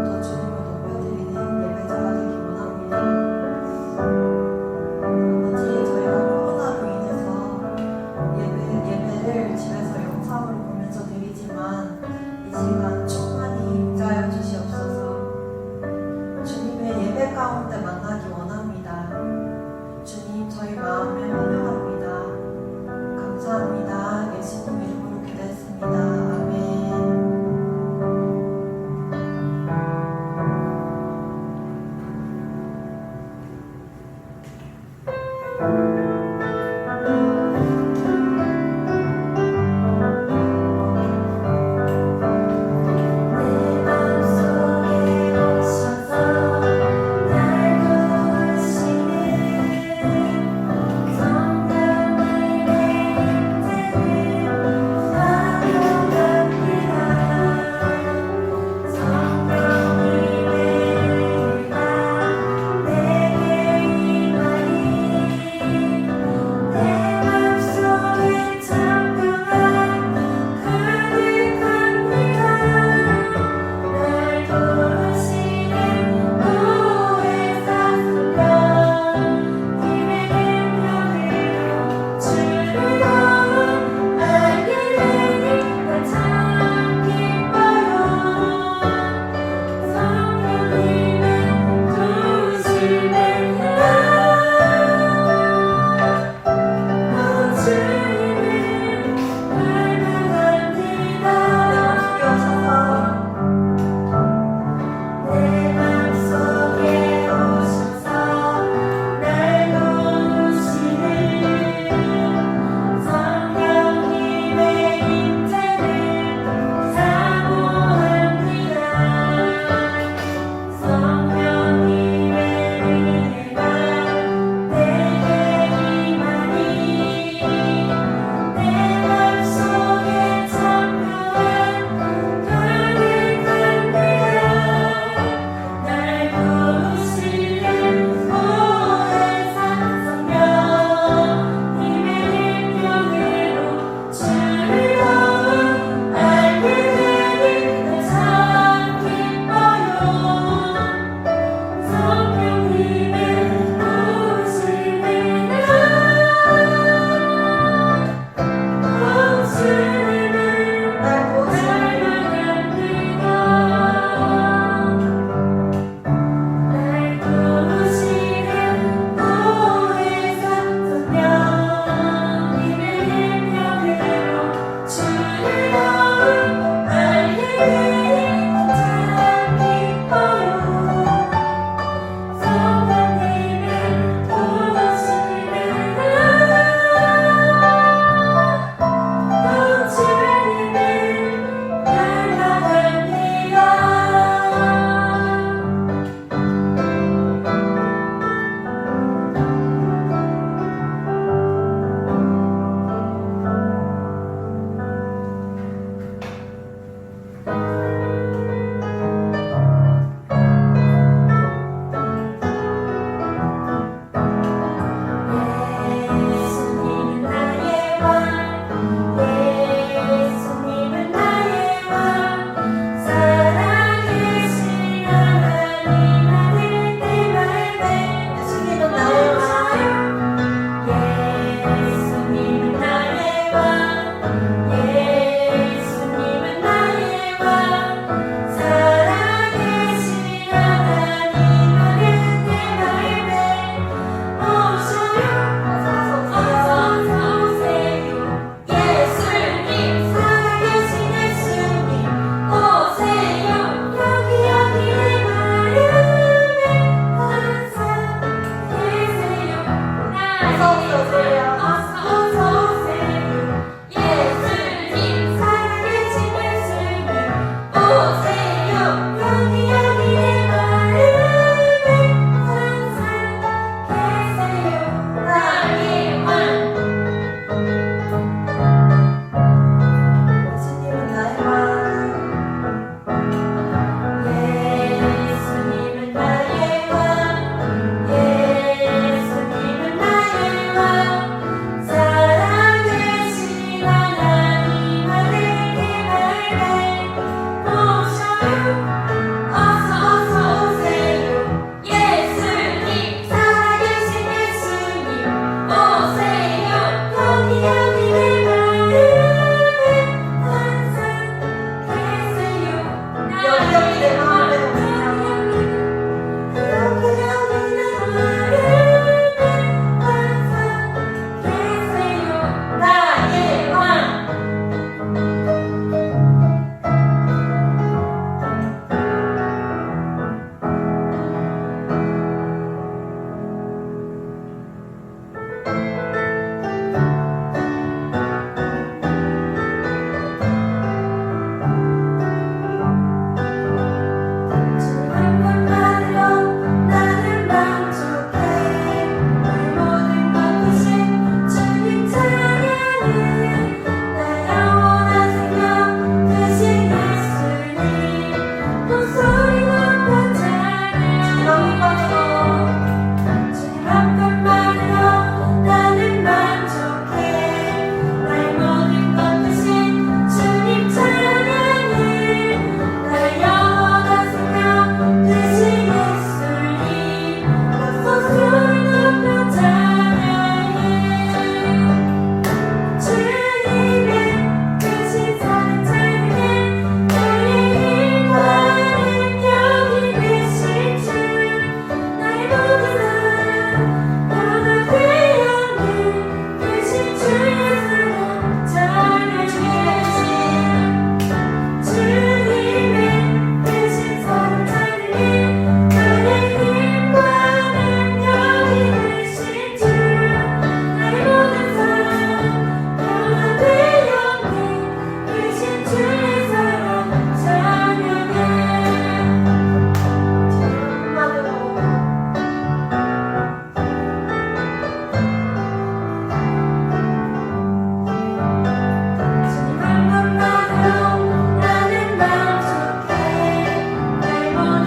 더 주님을 높여드리는 예배자가 되기 원합니다. 아버지, 저희가 코로나로 인해서 예배를 집에서 영상으로 보면서 드리지만 이 시간 충만히 임자여 주시옵소서. 주님의 예배 가운데 만나기 원합니다. 주님, 저희 마음을 환영합니다. 감사합니다. 예수님 이름으로 기도했습니다. 아멘.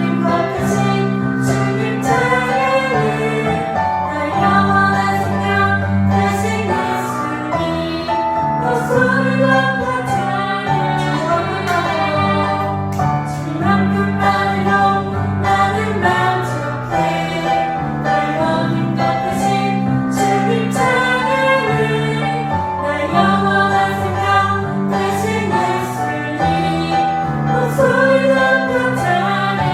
주님 거하신 주님 찬양을 나 영원한 생명 되신 예수님 목소리 높여 찬양하고 주님만큼만으로 나는 만족해 나 영원히 거하신 주님 찬양을 나 영원한 생명 되신 예수님 목소리 높여 찬양을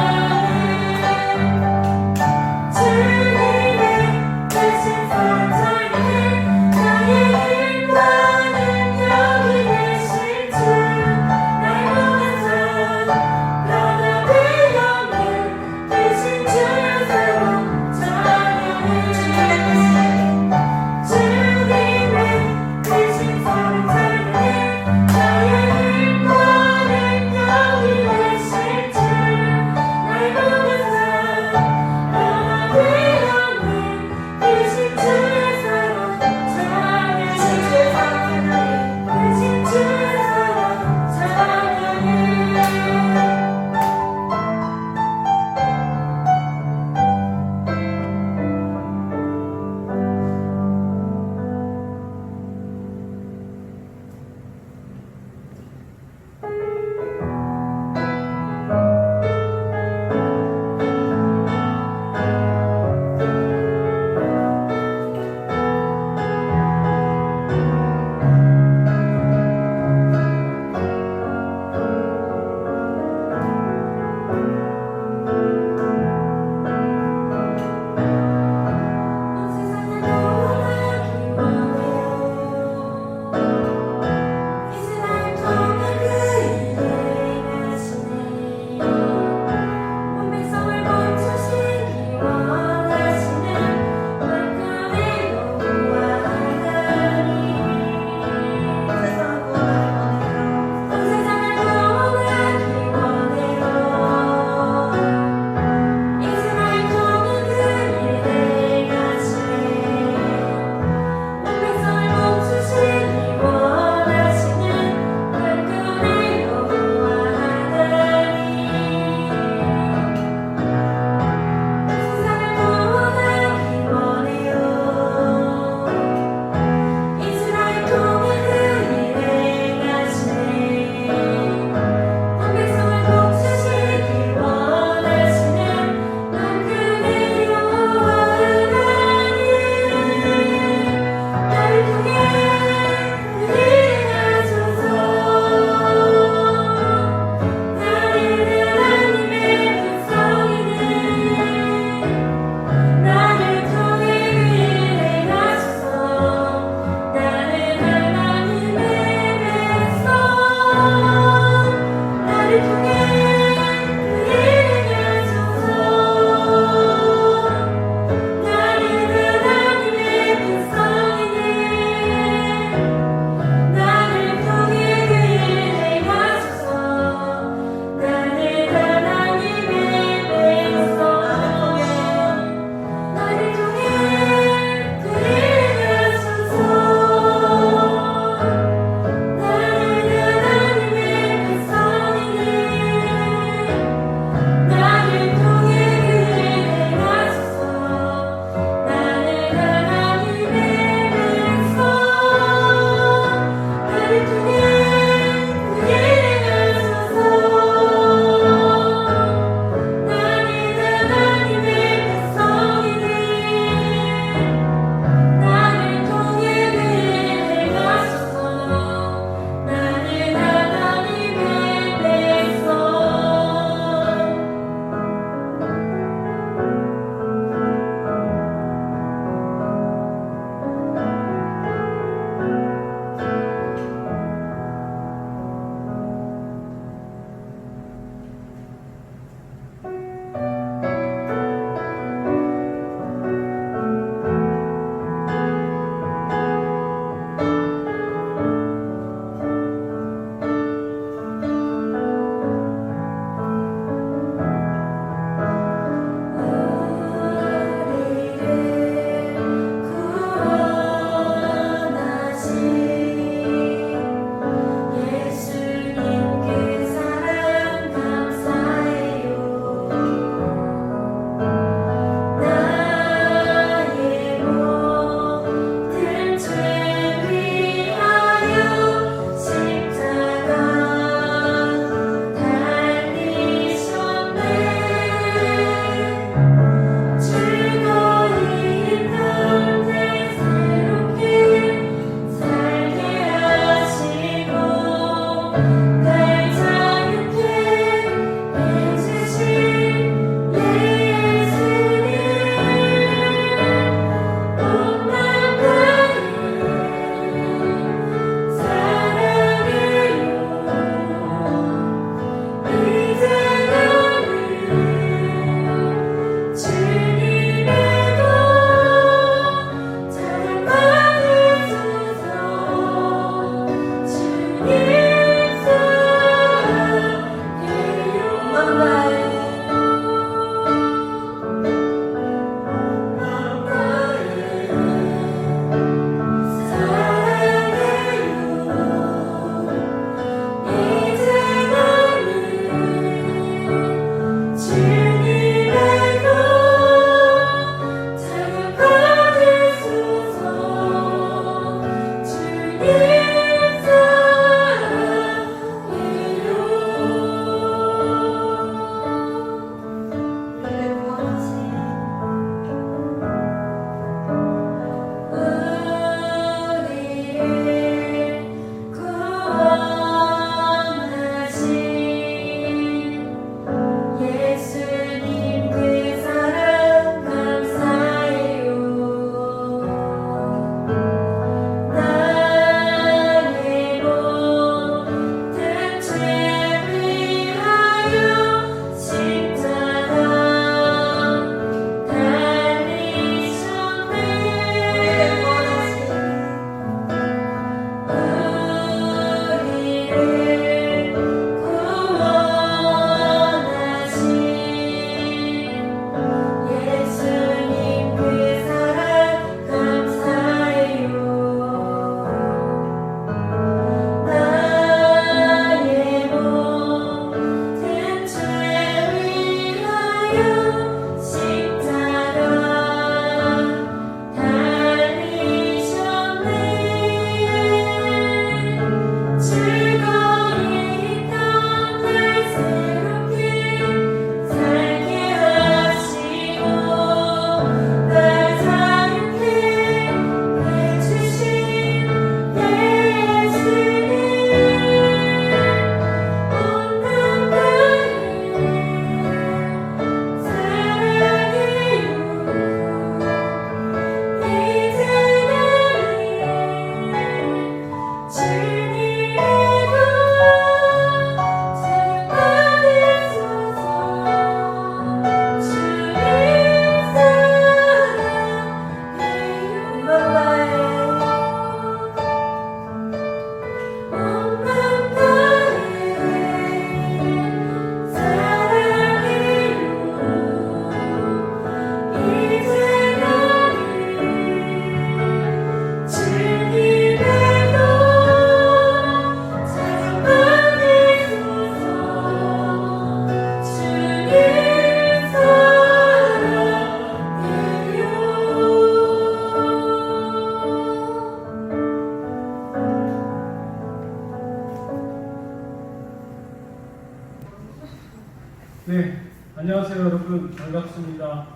여러분 반갑습니다.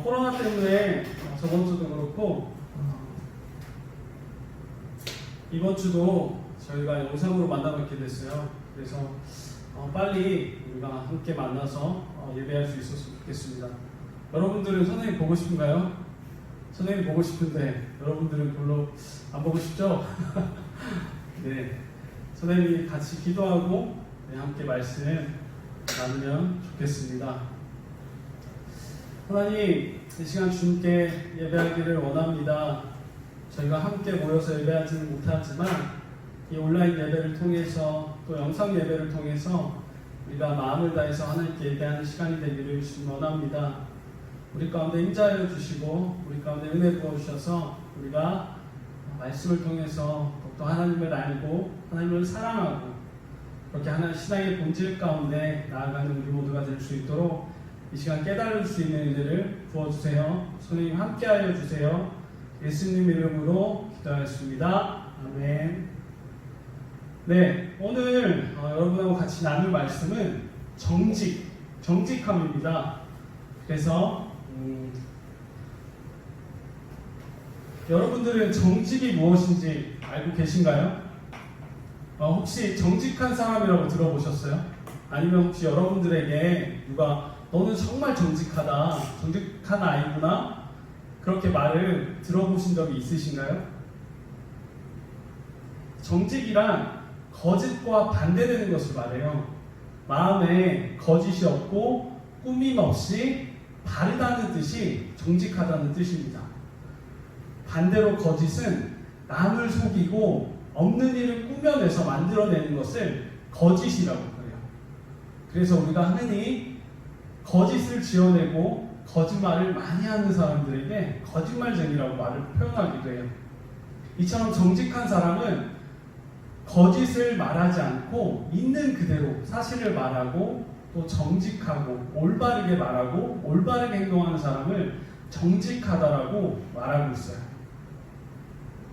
코로나 때문에 저번 주도 그렇고 이번 주도 저희가 영상으로 만나뵙게 됐어요. 그래서 빨리 우리가 함께 만나서 예배할 수 있었으면 좋겠습니다. 여러분들은 선생님 보고 싶은가요? 선생님 보고 싶은데 여러분들은 별로 안 보고 싶죠? 네, 선생님이 같이 기도하고 함께 말씀 나누면 좋겠습니다. 하나님, 이 시간 주님께 예배하기를 원합니다. 저희가 함께 모여서 예배하지는 못하지만 이 온라인 예배를 통해서 또 영상 예배를 통해서 우리가 마음을 다해서 하나님께 예배하는 시간이 되기를 주님 원합니다. 우리 가운데 임자하여 주시고 우리 가운데 은혜 부어주셔서 우리가 말씀을 통해서 또 하나님을 알고 하나님을 사랑하고 그렇게 하나님 신앙의 본질 가운데 나아가는 우리 모두가 될 수 있도록 이 시간 깨달을 수 있는 은혜를 부어주세요. 성령님 함께하여 주세요. 예수님 이름으로 기도하였습니다. 아멘. 네, 오늘 여러분하고 같이 나눌 말씀은 정직함입니다. 그래서 여러분들은 정직이 무엇인지 알고 계신가요? 혹시 정직한 사람이라고 들어보셨어요? 아니면 혹시 여러분들에게 누가 너는 정말 정직하다, 정직한 아이구나 그렇게 말을 들어보신 적이 있으신가요? 정직이란 거짓과 반대되는 것을 말해요. 마음에 거짓이 없고 꾸밈 없이 바르다는 뜻이 정직하다는 뜻입니다. 반대로 거짓은 남을 속이고 없는 일을 꾸며내서 만들어내는 것을 거짓이라고 그래요. 그래서 우리가 흔히 거짓을 지어내고 거짓말을 많이 하는 사람들에게 거짓말쟁이라고 말을 표현하기도 해요. 이처럼 정직한 사람은 거짓을 말하지 않고 있는 그대로 사실을 말하고 또 정직하고 올바르게 말하고 올바르게 행동하는 사람을 정직하다라고 말하고 있어요.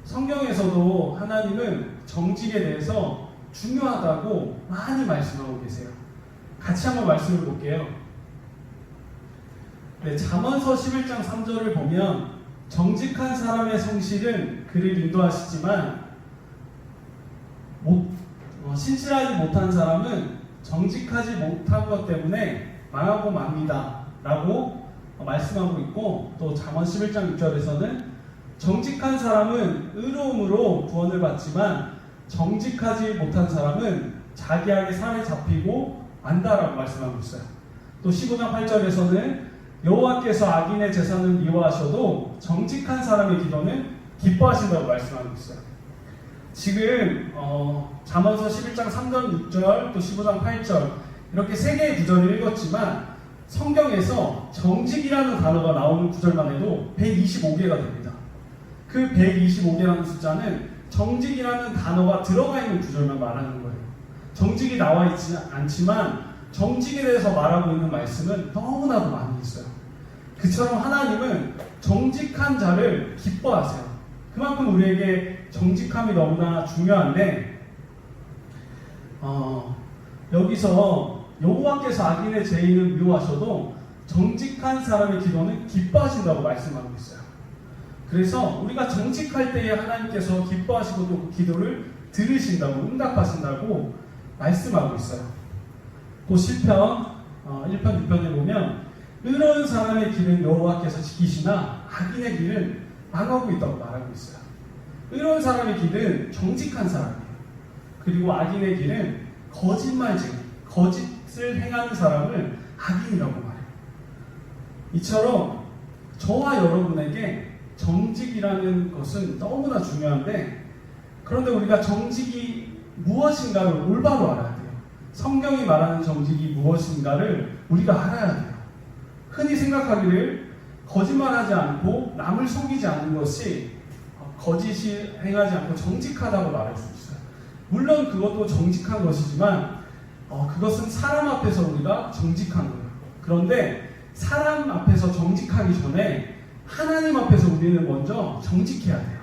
성경에서도 하나님은 정직에 대해서 중요하다고 많이 말씀하고 계세요. 같이 한번 말씀을 볼게요. 네, 잠언서 11장 3절을 보면 정직한 사람의 성실은 그를 인도하시지만 신실하지 못한 사람은 정직하지 못한 것 때문에 망하고 맙니다 라고 말씀하고 있고, 또 잠언 11장 6절에서는 정직한 사람은 의로움으로 구원을 받지만 정직하지 못한 사람은 자기에게 살에 잡히고 만다라고 말씀하고 있어요. 또 15장 8절에서는 여호와께서 악인의 재산을 미워하셔도 정직한 사람의 기도는 기뻐하신다고 말씀하고 있어요. 지금 잠언서 11장 3절 6절 또 15장 8절 이렇게 세 개의 구절을 읽었지만 성경에서 정직이라는 단어가 나오는 구절만 해도 125개가 됩니다. 그 125개라는 숫자는 정직이라는 단어가 들어가 있는 구절만 말하는 거예요. 정직이 나와 있지 않지만 정직에 대해서 말하고 있는 말씀은 너무나도 많이 있어요. 그처럼 하나님은 정직한 자를 기뻐하세요. 그만큼 우리에게 정직함이 너무나 중요한데 여기서 여호와께서 악인의 죄인을 미워하셔도 정직한 사람의 기도는 기뻐하신다고 말씀하고 있어요. 그래서 우리가 정직할 때에 하나님께서 기뻐하시고 또 그 기도를 들으신다고 응답하신다고 말씀하고 있어요. 또 시편 1편 6편에 보면 의로운 사람의 길은 여호와께서 지키시나 악인의 길은 망하고 있다고 말하고 있어요. 의로운 사람의 길은 정직한 사람이에요. 그리고 악인의 길은 거짓말쟁이, 거짓을 행하는 사람을 악인이라고 말해요. 이처럼 저와 여러분에게 정직이라는 것은 너무나 중요한데, 그런데 우리가 정직이 무엇인가를 올바로 알아야 돼요. 성경이 말하는 정직이 무엇인가를 우리가 알아야 돼요. 흔히 생각하기를 거짓말하지 않고 남을 속이지 않는 것이 거짓이 행하지 않고 정직하다고 말할 수 있어요. 물론 그것도 정직한 것이지만 그것은 사람 앞에서 우리가 정직한 거예요. 그런데 사람 앞에서 정직하기 전에 하나님 앞에서 우리는 먼저 정직해야 돼요.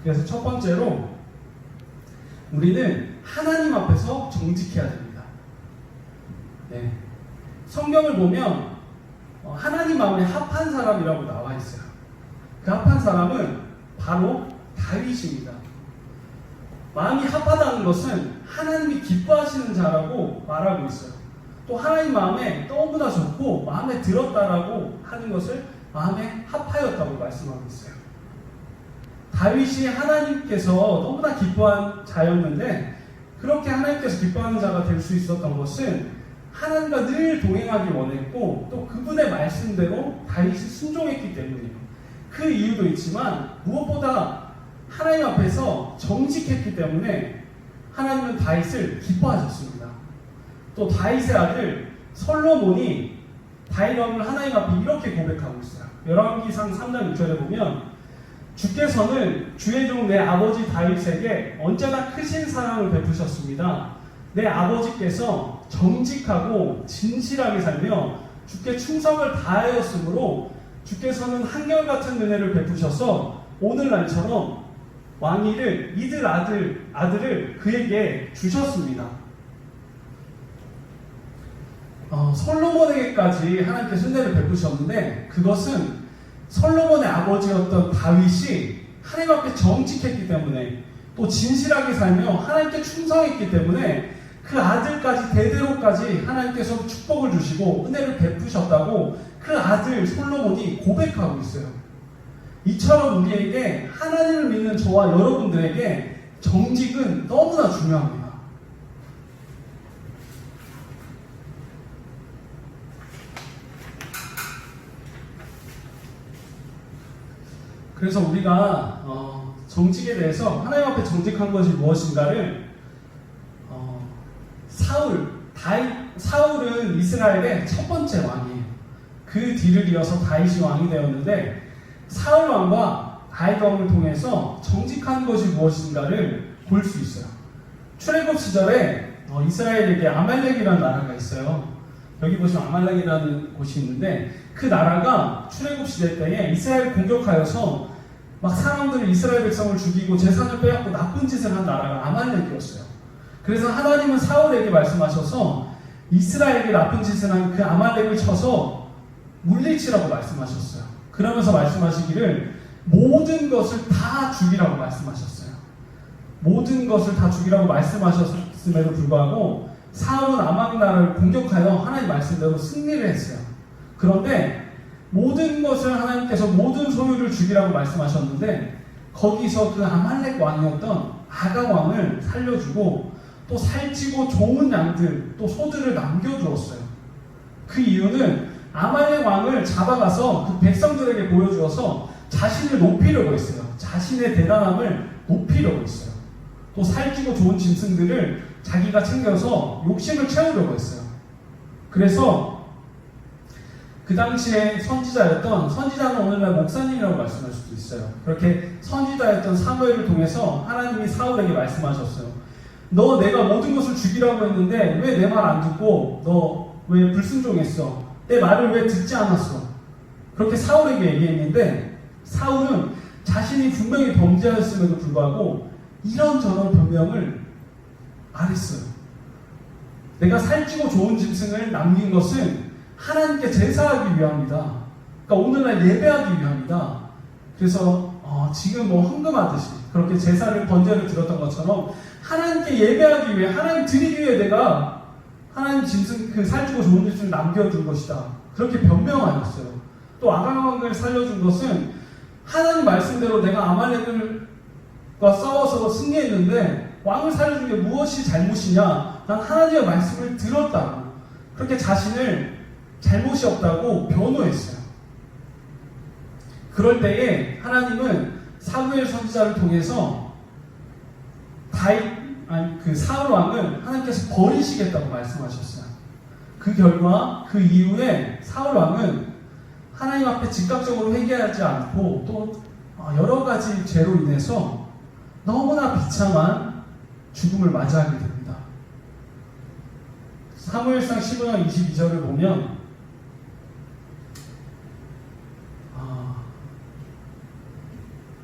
그래서 첫 번째로 우리는 하나님 앞에서 정직해야 됩니다. 네. 성경을 보면 하나님 마음에 합한 사람이라고 나와 있어요. 그 합한 사람은 바로 다윗입니다. 마음이 합하다는 것은 하나님이 기뻐하시는 자라고 말하고 있어요. 또 하나님 마음에 너무나 좋고 마음에 들었다라고 하는 것을 마음에 합하였다고 말씀하고 있어요. 다윗이 하나님께서 너무나 기뻐한 자였는데 그렇게 하나님께서 기뻐하는 자가 될 수 있었던 것은 하나님과 늘 동행하기 원했고 또 그분의 말씀대로 다윗이 순종했기 때문이에요. 그 이유도 있지만 무엇보다 하나님 앞에서 정직했기 때문에 하나님은 다윗을 기뻐하셨습니다. 또 다윗의 아들 솔로몬이 다윗 왕을 하나님 앞에 이렇게 고백하고 있어요. 열왕기상 3장 6절에 보면 주께서는 주의 종 내 아버지 다윗에게 언제나 크신 사랑을 베푸셨습니다. 내 아버지께서 정직하고 진실하게 살며 주께 충성을 다하였으므로 주께서는 한결같은 은혜를 베푸셔서 오늘날처럼 왕위를 이들 아들을 그에게 주셨습니다. 솔로몬에게까지 하나님께서 은혜를 베푸셨는데 그것은 솔로몬의 아버지였던 다윗이 하나님 앞에 정직했기 때문에 또 진실하게 살며 하나님께 충성했기 때문에 그 아들까지 대대로까지 하나님께서 축복을 주시고 은혜를 베푸셨다고 그 아들 솔로몬이 고백하고 있어요. 이처럼 우리에게 하나님을 믿는 저와 여러분들에게 정직은 너무나 중요합니다. 그래서 우리가 정직에 대해서 하나님 앞에 정직한 것이 무엇인가를 사울은 이스라엘의 첫 번째 왕이에요. 그 뒤를 이어서 다윗이 왕이 되었는데 사울 왕과 다윗 왕을 통해서 정직한 것이 무엇인가를 볼 수 있어요. 출애굽 시절에 이스라엘에게 아말렉이라는 나라가 있어요. 여기 보시면 아말렉이라는 곳이 있는데 그 나라가 출애굽 시대 때에 이스라엘 공격하여서 막 사람들을 이스라엘 백성을 죽이고 재산을 빼앗고 나쁜 짓을 한 나라가 아말렉이었어요. 그래서 하나님은 사울에게 말씀하셔서 이스라엘에게 나쁜 짓을 한 그 아말렉을 쳐서 물리치라고 말씀하셨어요. 그러면서 말씀하시기를 모든 것을 다 죽이라고 말씀하셨어요. 모든 것을 다 죽이라고 말씀하셨음에도 불구하고 사울은 아말렉 나라를 공격하여 하나님 말씀대로 승리를 했어요. 그런데 모든 것을 하나님께서 모든 소유를 죽이라고 말씀하셨는데 거기서 그 아말렉 왕이었던 아각 왕을 살려주고 또 살찌고 좋은 양들 또 소들을 남겨주었어요. 그 이유는 아말렉 왕을 잡아가서 그 백성들에게 보여주어서 자신을 높이려고 했어요. 자신의 대단함을 높이려고 했어요. 또 살찌고 좋은 짐승들을 자기가 챙겨서 욕심을 채우려고 했어요. 그래서 그 당시에 선지자는 오늘날 목사님이라고 말씀할 수도 있어요. 그렇게 선지자였던 사무엘을 통해서 하나님이 사울에게 말씀하셨어요. 너 내가 모든 것을 죽이라고 했는데 왜 내 말 안 듣고 너 왜 불순종했어? 내 말을 왜 듣지 않았어? 그렇게 사울에게 얘기했는데 사울은 자신이 분명히 범죄하였음에도 불구하고 이런저런 변명을 안 했어요. 내가 살찌고 좋은 짐승을 남긴 것은 하나님께 제사하기 위함이다. 그러니까 오늘날 예배하기 위함이다. 그래서 지금 뭐 헌금하듯이 그렇게 제사를 번제를 드렸던 것처럼 하나님께 예배하기 위해 하나님 드리기 위해 내가 하나님 짐승 그 살찌고 좋은 짐승을 남겨둔 것이다. 그렇게 변명하였어요. 또 아각왕을 살려준 것은 하나님 말씀대로 내가 아말렉과 싸워서 승리했는데 왕을 살려준 게 무엇이 잘못이냐? 난 하나님의 말씀을 들었다고 그렇게 자신을 잘못이 없다고 변호했어요. 그럴 때에 하나님은 사무엘 선지자를 통해서 그 사울 왕을 하나님께서 버리시겠다고 말씀하셨어요. 그 결과 그 이후에 사울 왕은 하나님 앞에 즉각적으로 회개하지 않고 또 여러 가지 죄로 인해서 너무나 비참한 죽음을 맞이하게 됩니다. 사무엘상 15장 22절을 보면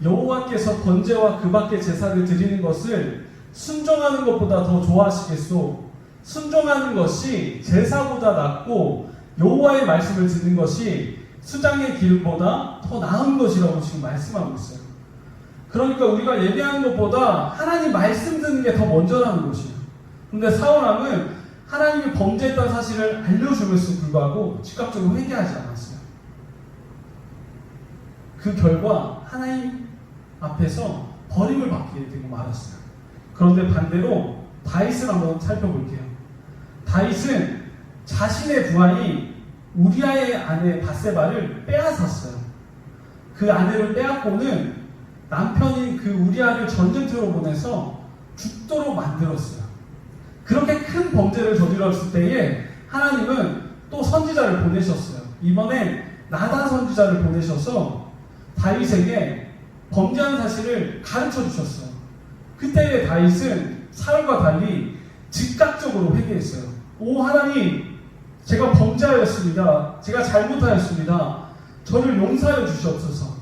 여호와께서 번제와 그 밖의 제사를 드리는 것을 순종하는 것보다 더 좋아하시겠소. 순종하는 것이 제사보다 낫고 여호와의 말씀을 듣는 것이 수장의 기름보다 더 나은 것이라고 지금 말씀하고 있어요. 그러니까 우리가 예배하는 것보다 하나님 말씀 듣는 게 더 먼저라는 것이에요. 근데 사울왕은 하나님이 범죄했다는 사실을 알려주면서 불구하고 즉각적으로 회개하지 않았어요. 그 결과 하나님 앞에서 버림을 받게 되고 말았어요. 그런데 반대로 다윗을 한번 살펴볼게요. 다윗은 자신의 부하인 우리아의 아내 밧세바를 빼앗았어요. 그 아내를 빼앗고는 남편인 그 우리아를 전쟁터로 보내서 죽도록 만들었어요. 그렇게 큰 범죄를 저질렀을 때에 하나님은 또 선지자를 보내셨어요. 이번엔 나단 선지자를 보내셔서 다윗에게 범죄한 사실을 가르쳐 주셨어요. 그때의 다윗은 사울과 달리 즉각적으로 회개했어요. 오 하나님, 제가 범죄하였습니다. 제가 잘못하였습니다. 저를 용서하여 주시옵소서.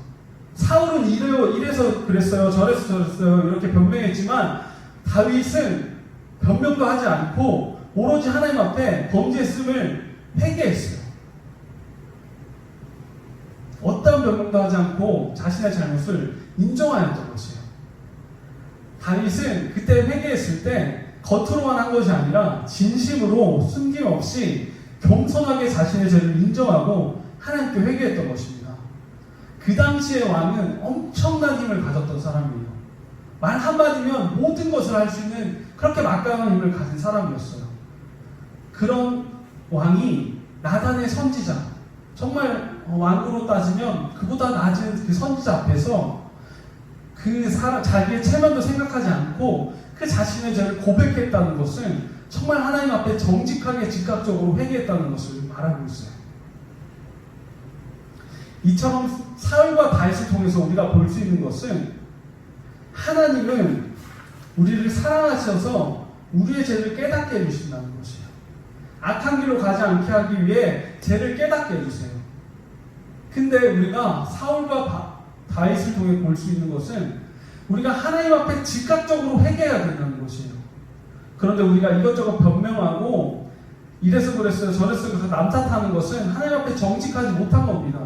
사울은 이래서 그랬어요. 저래서 저랬어요. 이렇게 변명했지만 다윗은 변명도 하지 않고 오로지 하나님 앞에 범죄했음을 회개했어요. 어떤 변명도 하지 않고 자신의 잘못을 인정하였던 것이에요. 다윗은 그때 회개했을 때 겉으로만 한 것이 아니라 진심으로 숨김없이 겸손하게 자신의 죄를 인정하고 하나님께 회개했던 것입니다. 그 당시의 왕은 엄청난 힘을 가졌던 사람이에요. 말 한마디면 모든 것을 할 수 있는 그렇게 막강한 힘을 가진 사람이었어요. 그런 왕이 나단의 선지자, 정말 왕으로 따지면 그보다 낮은 그 선지자 앞에서 그 사람, 자기의 체면도 생각하지 않고 그 자신의 죄를 고백했다는 것은 정말 하나님 앞에 정직하게 즉각적으로 회개했다는 것을 말하고 있어요. 이처럼 사울과 다윗을 통해서 우리가 볼 수 있는 것은 하나님은 우리를 사랑하셔서 우리의 죄를 깨닫게 해주신다는 것이에요. 악한 길로 가지 않게 하기 위해 죄를 깨닫게 해주세요. 근데 우리가 사울과 다윗을 통해 볼 수 있는 것은 우리가 하나님 앞에 즉각적으로 회개해야 된다는 것이에요. 그런데 우리가 이것저것 변명하고 이래서 그랬어요, 저래서 그래서 남 탓하는 것은 하나님 앞에 정직하지 못한 겁니다.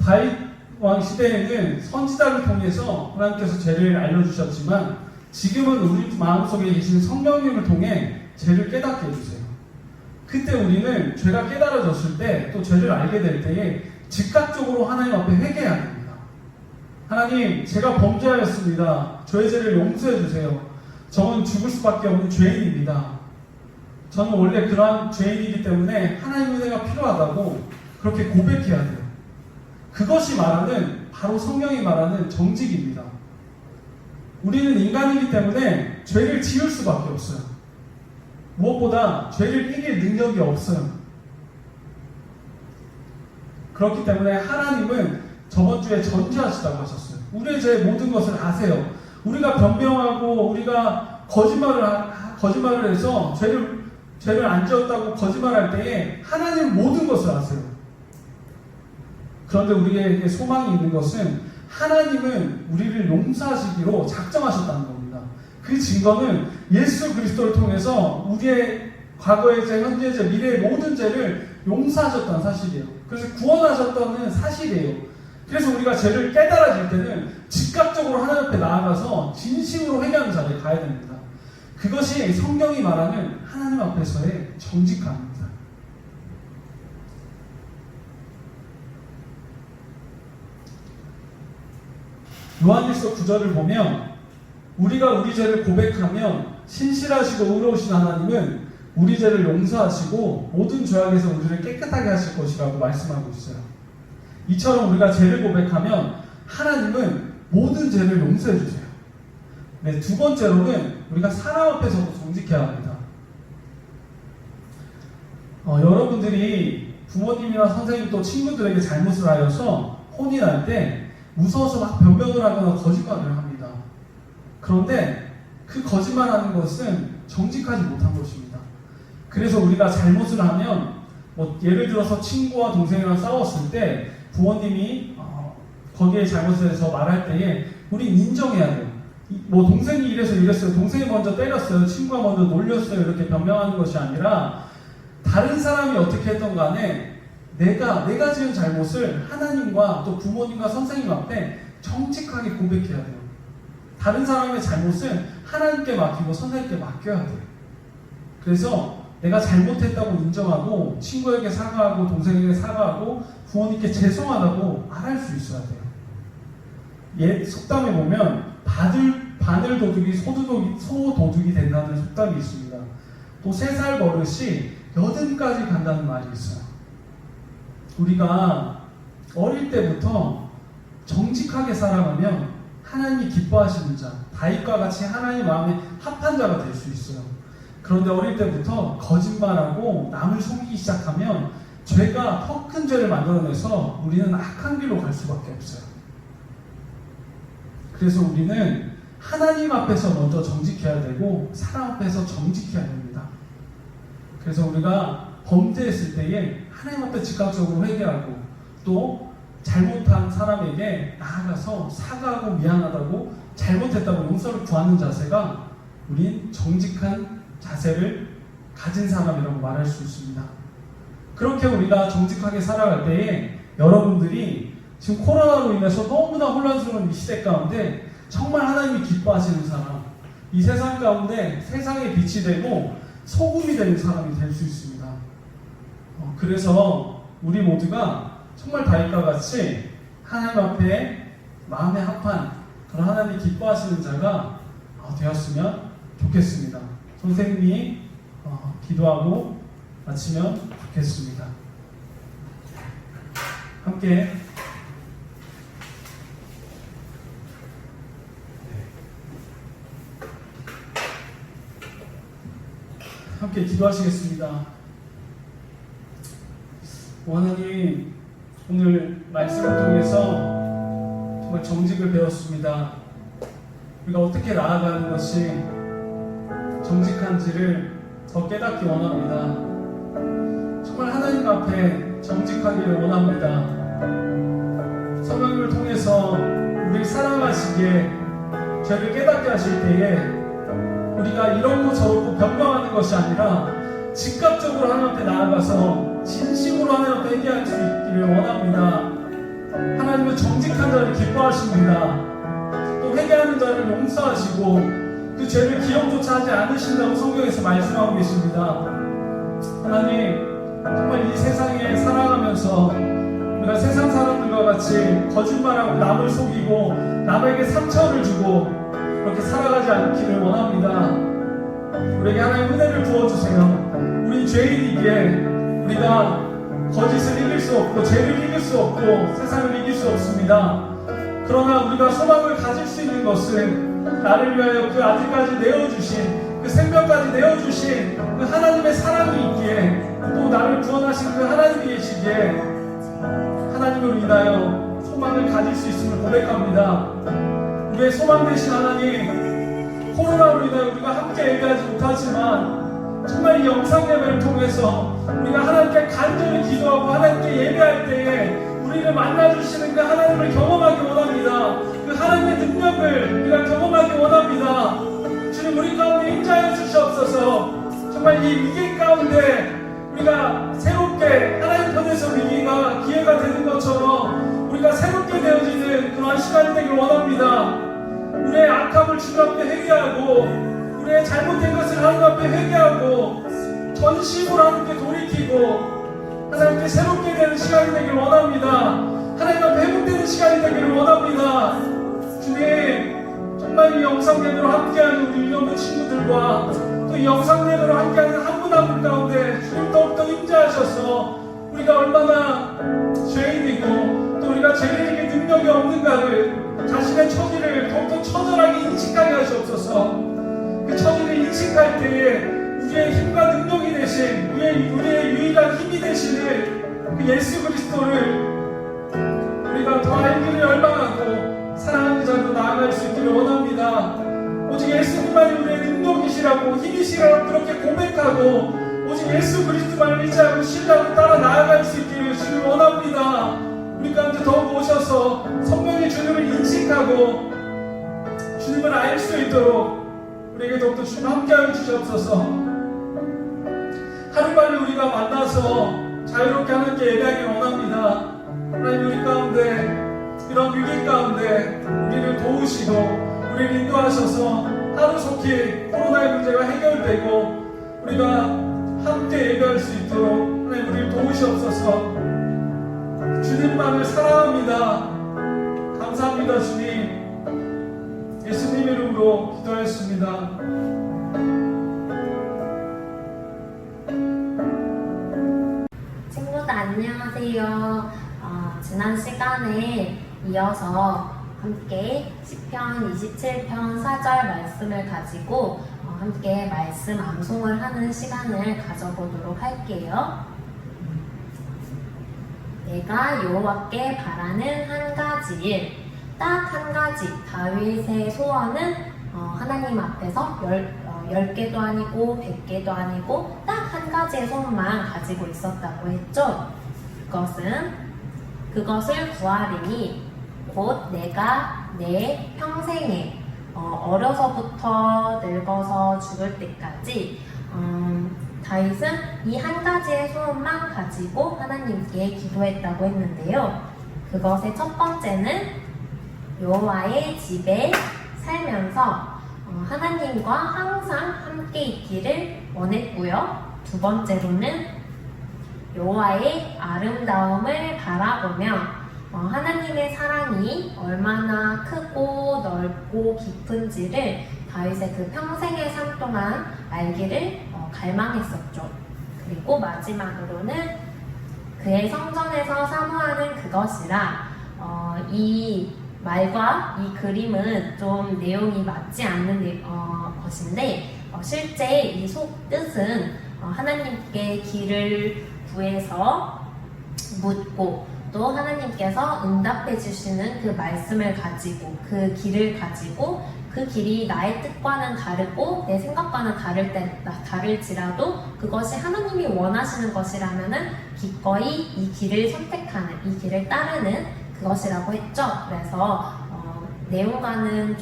다윗 왕 시대에는 선지자를 통해서 하나님께서 죄를 알려주셨지만 지금은 우리 마음속에 계신 성령님을 통해 죄를 깨닫게 해주세요. 그때 우리는 죄가 깨달아졌을 때 또 죄를 알게 될 때에 즉각적으로 하나님 앞에 회개해야 됩니다. 하나님, 제가 범죄하였습니다. 저의 죄를 용서해 주세요. 저는 죽을 수밖에 없는 죄인입니다. 저는 원래 그러한 죄인이기 때문에 하나님의 은혜가 필요하다고 그렇게 고백해야 돼요. 그것이 말하는, 바로 성경이 말하는 정직입니다. 우리는 인간이기 때문에 죄를 지을 수밖에 없어요. 무엇보다 죄를 이길 능력이 없어요. 그렇기 때문에 하나님은 저번 주에 전지하시다고 하셨어요. 우리의 죄의 모든 것을 아세요. 우리가 변명하고 우리가 거짓말을 해서 죄를 안 지었다고 거짓말할 때에 하나님은 모든 것을 아세요. 그런데 우리에게 소망이 있는 것은 하나님은 우리를 용서하시기로 작정하셨다는 겁니다. 그 증거는 예수 그리스도를 통해서 우리의 과거의 죄, 현재의 죄, 미래의 모든 죄를 용서하셨다는 사실이에요. 그래서 구원하셨다는 사실이에요. 그래서 우리가 죄를 깨달아질 때는 즉각적으로 하나님 앞에 나아가서 진심으로 회개하는 자리에 가야 됩니다. 그것이 성경이 말하는 하나님 앞에서의 정직함입니다. 요한일서 9절을 보면 우리가 우리 죄를 고백하면 신실하시고 의로우신 하나님은 우리 죄를 용서하시고 모든 죄악에서 우리를 깨끗하게 하실 것이라고 말씀하고 있어요. 이처럼 우리가 죄를 고백하면 하나님은 모든 죄를 용서해 주세요. 네, 두 번째로는 우리가 사람 앞에서도 정직해야 합니다. 여러분들이 부모님이나 선생님 또 친구들에게 잘못을 하여서 혼이 날 때 무서워서 막 변명을 하거나 거짓말을 합니다. 그런데 그 거짓말하는 것은 정직하지 못한 것입니다. 그래서 우리가 잘못을 하면 예를 들어서 친구와 동생이랑 싸웠을 때 부모님이 거기에 잘못을 해서 말할 때에 우린 인정해야 돼요. 뭐 동생이 이래서 이랬어요. 동생이 먼저 때렸어요. 친구가 먼저 놀렸어요. 이렇게 변명하는 것이 아니라 다른 사람이 어떻게 했던 간에 내가 지은 잘못을 하나님과 또 부모님과 선생님 앞에 정직하게 고백해야 돼요. 다른 사람의 잘못은 하나님께 맡기고 선생님께 맡겨야 돼요. 그래서 내가 잘못했다고 인정하고 친구에게 사과하고 동생에게 사과하고 부모님께 죄송하다고 말할 수 있어야 돼요. 속담에 보면 바늘 도둑이 소도둑이 된다는 속담이 있습니다. 또 3살 버릇이 80까지 간다는 말이 있어요. 우리가 어릴 때부터 정직하게 살아가면 하나님이 기뻐하시는 자, 다윗과 같이 하나님 마음에 합한 자가 될 수 있어요. 그런데 어릴 때부터 거짓말하고 남을 속이기 시작하면 죄가 더 큰 죄를 만들어내서 우리는 악한 길로 갈 수밖에 없어요. 그래서 우리는 하나님 앞에서 먼저 정직해야 되고 사람 앞에서 정직해야 됩니다. 그래서 우리가 범죄했을 때에 하나님 앞에 즉각적으로 회개하고 또 잘못한 사람에게 나아가서 사과하고 미안하다고 잘못했다고 용서를 구하는 자세가 우린 정직한 자세를 가진 사람이라고 말할 수 있습니다. 그렇게 우리가 정직하게 살아갈 때에 여러분들이 지금 코로나로 인해서 너무나 혼란스러운 이 시대 가운데 정말 하나님이 기뻐하시는 사람, 이 세상 가운데 세상의 빛이 되고 소금이 되는 사람이 될 수 있습니다. 그래서 우리 모두가 정말 다윗과 같이 하나님 앞에 마음에 합한 그런 하나님이 기뻐하시는 자가 되었으면 좋겠습니다. 선생님이 기도하고 마치면 좋겠습니다. 함께 기도하시겠습니다. 하나님, 오늘 말씀을 통해서 정말 정직을 배웠습니다. 우리가 어떻게 나아가는 것이 정직한지를 더 깨닫기 원합니다. 정말 하나님 앞에 정직하기를 원합니다. 성경을 통해서 우리를 사랑하시기에 죄를 깨닫게 하실 때에 우리가 이렇고 저렇고 변명하는 것이 아니라 즉각적으로 하나님 앞에 나아가서 진심으로 하나님 앞에 회개할 수 있기를 원합니다. 하나님은 정직한 자를 기뻐하십니다. 또 회개하는 자를 용서하시고 그 죄를 기억조차 하지 않으신다고 성경에서 말씀하고 계십니다. 하나님, 정말 이 세상에 살아가면서 우리가 세상 사람들과 같이 거짓말하고 남을 속이고 남에게 상처를 주고 그렇게 살아가지 않기를 원합니다. 우리에게 하나님 은혜를 부어주세요. 우리 죄인이기에 우리가 거짓을 이길 수 없고 죄를 이길 수 없고 세상을 이길 수 없습니다. 그러나 우리가 소망을 가질 수 있는 것은 나를 위하여 그 아들까지 내어주신 그 생명까지 내어주신 그 하나님의 사랑이 있기에 또 나를 구원하신 그 하나님이 계시기에 하나님으로 인하여 소망을 가질 수 있음을 고백합니다. 우리의 소망 되신 하나님, 코로나로 인하여 우리가 함께 예배하지 못하지만 정말 이 영상 예배를 통해서 우리가 하나님께 간절히 기도하고 하나님께 예배할 때에 우리를 만나주시는 그 하나님을 경험하기 원합니다. 그 하나님의 능력을 우리가 경험하기 원합니다. 주님, 우리 가운데 임재하여 주시옵소서. 정말 이 위기 가운데 우리가 새롭게 하나님 편에서 위기가 기회가 되는 것처럼 우리가 새롭게 되어지는 그러한 시간이 되길 원합니다. 우리의 악함을 주님 앞에 회개하고 우리의 잘못된 것을 하나님 앞에 회개하고 전심으로 하나님께 돌이키고 하나님께 새롭게 되는 시간이 되길 원합니다. 하나님 앞에 회복되는 시간이 되기를 원합니다. 주님, 정말 이 영상 예배로 함께하는 우리 유년부 친구들과 또 이 영상 예배로 함께하는 한 분 한 분 가운데 주님 더욱더 임재하셔서 우리가 얼마나 죄인이고 또 우리가 죄를 이길 능력이 없는가를 자신의 처지를 더욱더 처절하게 인식하게 하시옵소서. 그 처지를 인식할 때에 우리의 힘과 능력이 되신 우리의 유일한 힘이 되시는 그 예수 그리스도를 우리가 더 알기를 열망하고 사랑하는 자로 나아갈 수 있기를 원합니다. 오직 예수님만이 우리의 능력이시라고 힘이시라고 그렇게 고백하고 오직 예수 그리스도만을 의지하고 신뢰하고 따라 나아갈 수 있기를 주님 원합니다. 우리 가운데 더욱 오셔서 성령의 주님을 인식하고 주님을 알 수 있도록 우리에게 더욱더 주님 함께하여 주시옵소서. 하루빨리 우리가 만나서 자유롭게 하나님께 예배하기 원합니다. 하나님 우리 가운데 이런 위기 가운데 우리를 도우시고 우리를 인도하셔서 하루속히 코로나의 문제가 해결되고 우리가 함께 예배할 수 있도록 하나님 우리를 도우시옵소서. 주님만을 사랑합니다. 감사합니다 주님. 예수님 이름으로 기도하였습니다. 친구들 안녕하세요. 지난 시간에 이어서 함께 시편 27편 4절 말씀을 가지고 함께 말씀 암송을 하는 시간을 가져보도록 할게요. 내가 여호와께 바라는 한 가지 일, 딱 한 가지. 다윗의 소원은 하나님 앞에서 10개도 아니고 100개도 아니고 딱 한 가지의 소원만 가지고 있었다고 했죠. 그것을 구하리니 곧 내가 내 평생에 어려서부터 늙어서 죽을 때까지 다윗은 이 한 가지의 소원만 가지고 하나님께 기도했다고 했는데요. 그것의 첫 번째는 여호와의 집에 살면서 하나님과 항상 함께 있기를 원했고요. 두 번째로는 여호와의 아름다움을 바라보며 하나님의 사랑이 얼마나 크고 넓고 깊은지를 다윗의 그 평생의 삶 동안 알기를 갈망했었죠. 그리고 마지막으로는 그의 성전에서 사모하는 그것이라. 이 말과 이 그림은 좀 내용이 맞지 않는 것인데 실제 이 속뜻은 하나님께 길을 구해서 묻고 또 하나님께서 응답해 주시는 그 말씀을 가지고 그 길을 가지고 그 길이 나의 뜻과는 다르고 내 생각과는 다를지라도 그것이 하나님이 원하시는 것이라면은 기꺼이 이 길을 선택하는, 이 길을 따르는 그것이라고 했죠. 그래서 내용과는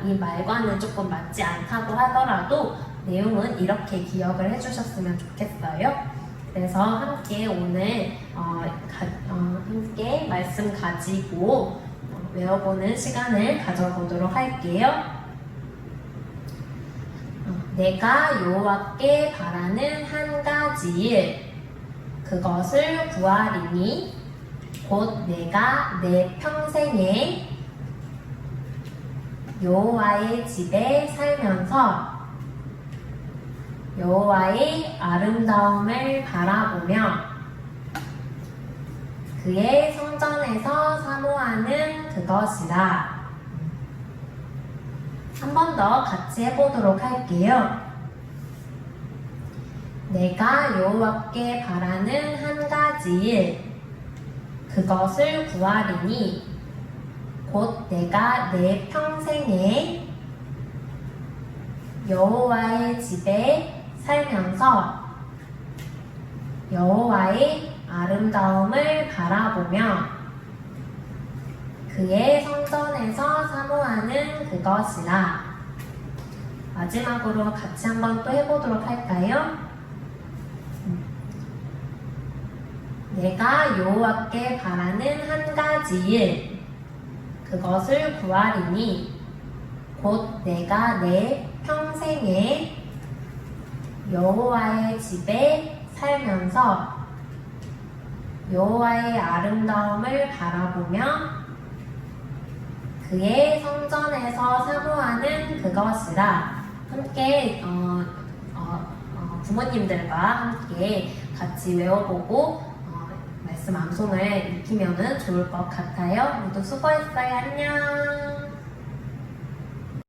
이 말과는 조금 맞지 않다고 하더라도 내용은 이렇게 기억을 해주셨으면 좋겠어요. 그래서 함께 오늘 함께 말씀 가지고 외워보는 시간을 가져보도록 할게요. 내가 여호와께 바라는 한 가지 일, 그것을 구하리니 곧 내가 내 평생에 여호와의 집에 살면서 여호와의 아름다움을 바라보며 그의 성전에서 사모하는 그것이라. 한 번 더 같이 해보도록 할게요. 내가 여호와께 바라는 한 가지 일, 그것을 구하리니 곧 내가 내 평생에 여호와의 집에 살면서 여호와의 아름다움을 바라보며 그의 성전에서 사모하는 그것이라. 마지막으로 같이 한번 또 해보도록 할까요? 내가 여호와께 바라는 한 가지 일, 그것을 구하리니 곧 내가 내 평생에 여호와의 집에 살면서 여호와의 아름다움을 바라보며 그의 성전에서 사모하는 그것이라. 함께 부모님들과 함께 같이 외워보고 말씀 암송을 익히면 좋을 것 같아요. 모두 수고했어요. 안녕.